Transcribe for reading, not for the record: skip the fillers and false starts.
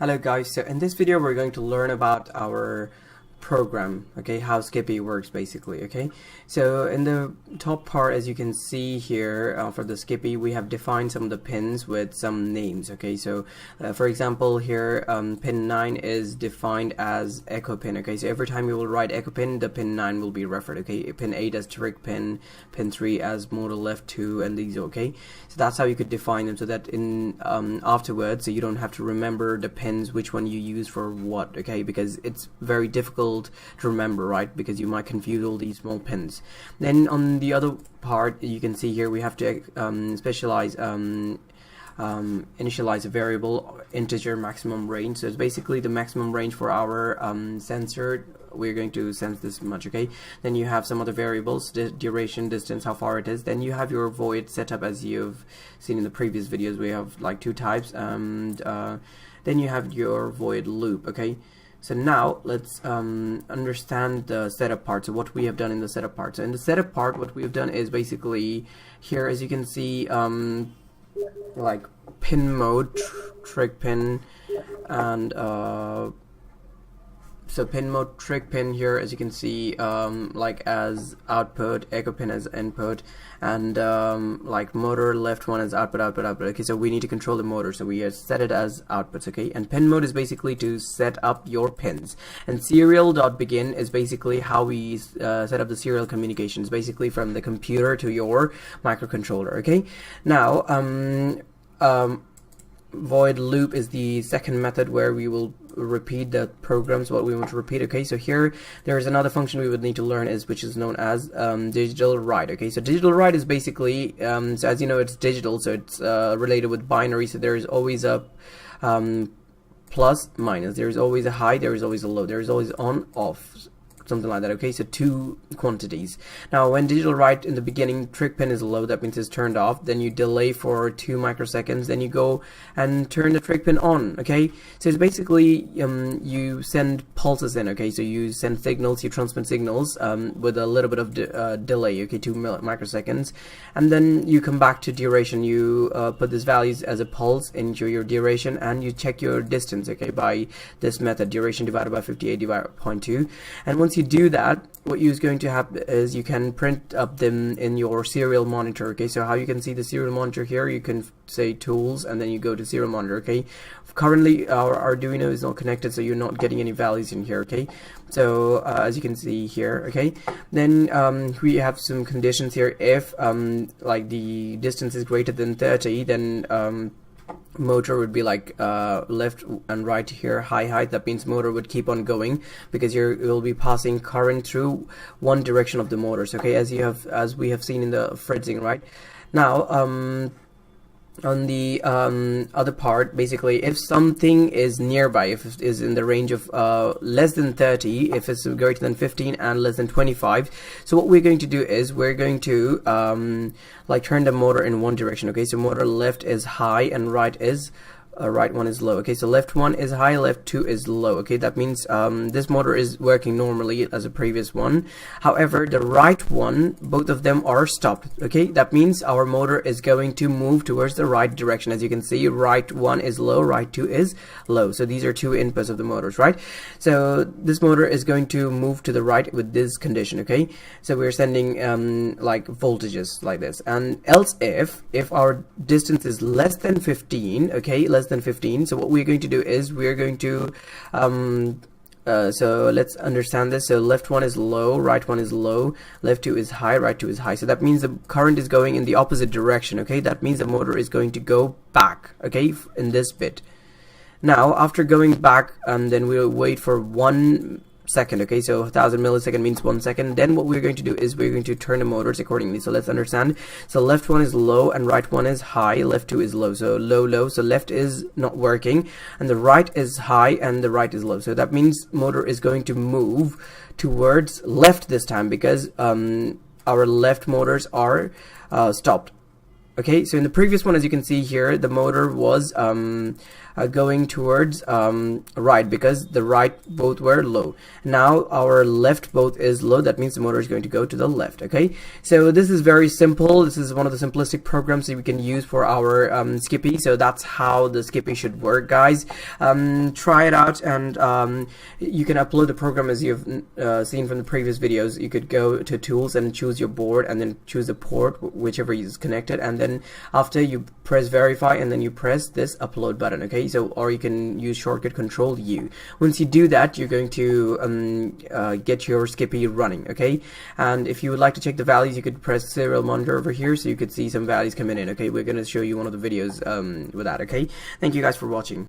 Hello guys, so in this video we're going to learn about our program, okay, how Skippy works basically, okay. So in the top part, as you can see here, for the Skippy we have defined some of the pins with some names, okay. So for example here, pin 9 is defined as echo pin, okay. So every time you will write echo pin, the pin 9 will be referred, okay. Pin 8 as trick pin, pin 3 as motor left 2, and these, okay. So that's how you could define them, so that in afterwards, so you don't have to remember the pins, which one you use for what, okay, because it's very difficult to remember, right, because you might confuse all these small pins. Then on the other part, you can see here we have to initialize a variable integer maximum range. So it's basically the maximum range for our sensor. We're going to sense this much, okay. Then you have some other variables, the duration, distance, how far it is. Then you have your void set up as you've seen in the previous videos. We have like two types, and then you have your void loop, okay. So now let's understand the setup part. So what we have done in the setup part. So in the setup part, what we have done is basically here, as you can see, like pin mode, trick pin, and so pin mode, trick pin here, as you can see, like as output, echo pin as input, and like motor left one as output. Okay, so we need to control the motor, so we set it as outputs, okay. And pin mode is basically to set up your pins, and serial.begin is basically how we set up the serial communications, basically from the computer to your microcontroller, okay. Now void loop is the second method where we will repeat the programs what we want to repeat, okay. So here there is another function we would need to learn, which is known as digital write, okay. So digital write is basically so as you know, it's digital, so it's related with binary, so there is always a plus minus, there is always a high, there is always a low, there is always on off, something like that, okay. So two quantities. Now when digital write in the beginning, trick pin is low, that means it's turned off. Then you delay for 2 microseconds, then you go and turn the trick pin on, okay. So it's basically you send pulses in, okay. So you send signals, you transmit signals with a little bit of delay, okay, 2 microseconds, and then you come back to duration. You put these values as a pulse into your duration, and you check your distance, okay, by this method, duration divided by 58 divided by 0.2. And once you do that, what is going to happen is you can print up them in your serial monitor, okay. So how you can see the serial monitor here, you can say tools and then you go to serial monitor, okay. Currently our Arduino is not connected, so you're not getting any values in here, okay. So as you can see here, okay, then we have some conditions here. If like the distance is greater than 30, then motor would be like left and right here, high, that means motor would keep on going because you'll be passing current through one direction of the motors, okay, as we have seen in the fritzing, right. Now on the other part, basically if something is nearby, if it is in the range of less than 30, if it's greater than 15 and less than 25, so what we're going to do is we're going to like turn the motor in one direction, okay. So motor left is high and right one is low, okay. So left one is high, left two is low, okay. That means this motor is working normally as a previous one. However, the right one, both of them are stopped, okay. That means our motor is going to move towards the right direction. As you can see, right one is low, right two is low. So these are two inputs of the motors, right. So this motor is going to move to the right with this condition, okay. So we're sending like voltages like this. And else if our distance is less than 15, okay, less than 15, so what we're going to do is we're going to so let's understand this. So left one is low, right one is low, left two is high, right two is high. So that means the current is going in the opposite direction, okay. That means the motor is going to go back, okay, in this bit. Now after going back, then we'll wait for 1 second, okay. So 1000 millisecond means 1 second. Then what we're going to do is we're going to turn the motors accordingly. So let's understand. So left one is low and right one is high, left two is low. So low, so left is not working, and the right is high and the right is low. So that means motor is going to move towards left this time because our left motors are stopped. Okay, so in the previous one, as you can see here, the motor was going towards right, because the right both were low. Now our left both is low, that means the motor is going to go to the left. Okay, so this is very simple. This is one of the simplistic programs that we can use for our Skippy. So that's how the Skippy should work, guys. Try it out, and you can upload the program as you've seen from the previous videos. You could go to tools and choose your board, and then choose the port, whichever is connected, and then after you press verify, and then you press this upload button. Okay, so, or you can use shortcut Control U. Once you do that, you're going to get your Skippy running. Okay, and if you would like to check the values, you could press serial monitor over here, so you could see some values coming in. Okay, we're going to show you one of the videos with that. Okay, thank you guys for watching.